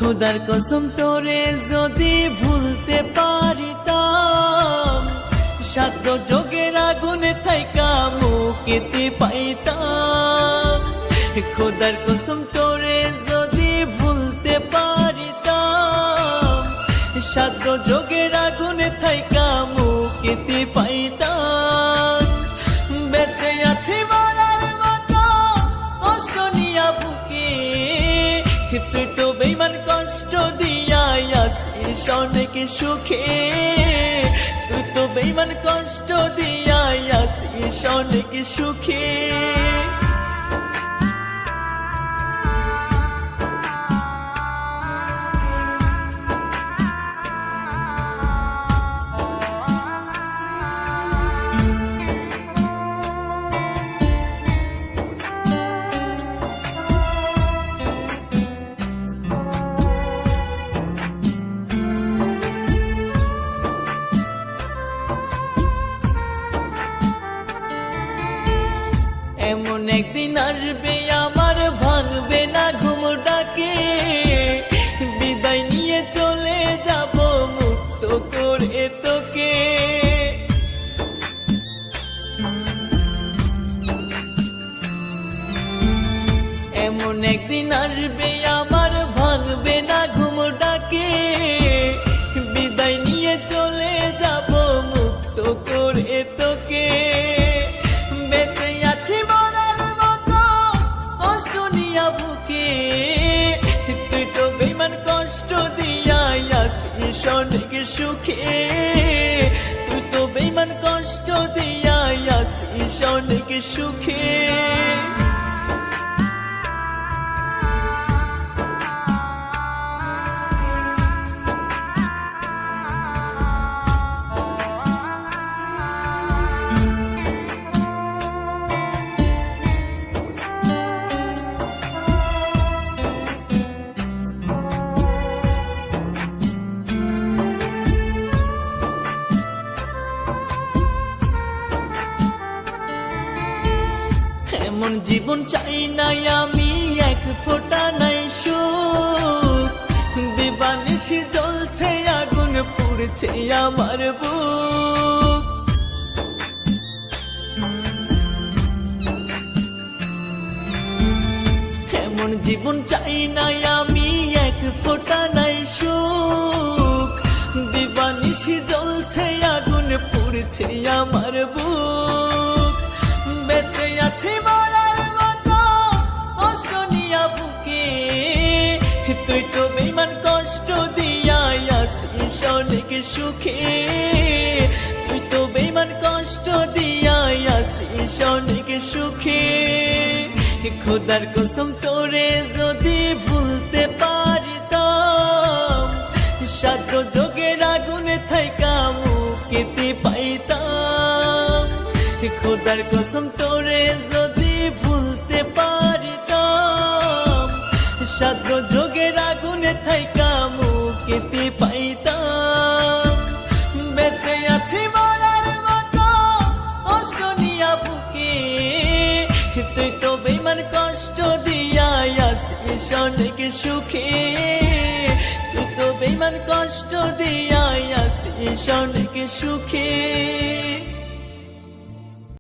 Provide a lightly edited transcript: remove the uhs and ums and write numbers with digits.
খোদার কসম তোরে যদি ভুলতে পারিতাম, সাত যোগের আগুনে থাইকা মুক্তি পাইতাম। খোদার কসম তোরে যদি ভুলতে পারিতাম, সাত যোগের আগুনে থাইকা মুক্তি পাইতাম। বেঁচে আছি মরার মতো কষ্ট নিয়া বুকে, তুই তো বেঈমান কষ্ট দিয়া আসিস অনেক সুখে। তুই তো বেঈমান কষ্ট দিয়া আসিস অনেক সুখে। এমন একদিন আসবে আমার ভাঙবে না ঘুম ডাকে, বিদায় নিয়ে চলে যাব মুক্ত করে তোকে। এমন একদিন আসবে আমার ভাঙবে না ঘুম ডাকে, বিদায় নিয়ে চলে যাব মুক্ত করে তোকে। বেঁচে আছি মরার মতো কষ্ট নিয়া বুকে, তুই তো বেঈমান কষ্ট দিয়া আসিস অনেক সুখে। তুই তো বেঈমান কষ্ট দিয়া আসিস অনেক সুখে। এমন জীবন চাই নাই আমি এক ফোঁটা নাই সুখ, দিবানিশি জ্বলছে আগুন পুড়ছে আমার বুক। এমন জীবন চাই নাই আমি এক ফোঁটা নাই সুখ, দিবানিশি জ্বলছে আগুন পুড়ছে আমার বুক। বেঁচে আছি মরার মতো কষ্ট নিয়া বুকে, তুই তো বেঈমান কষ্ট দিয়া আসিস অনেক সুখে। তুই তো বেঈমান কষ্ট দিয়া আসিস অনেক সুখে। খোদার কসম তোরে যদি ভুলতে পারিতাম, সাত যোগের আগুনে থাইকা মুক্তি পাইতাম। খোদার কসম তোরে যদি ভুলতে পারিতাম, সাত যোগের আগুনে থাইকা মুক্তি পাইতাম। বেঁচে আছি মরার মতো কষ্ট নিয়া বুকে, তুই তো বেঈমান কষ্ট দিয়া আসিস অনেক সুখে। তুই তো বেঈমান কষ্ট দিয়া আসিস অনেক সুখে।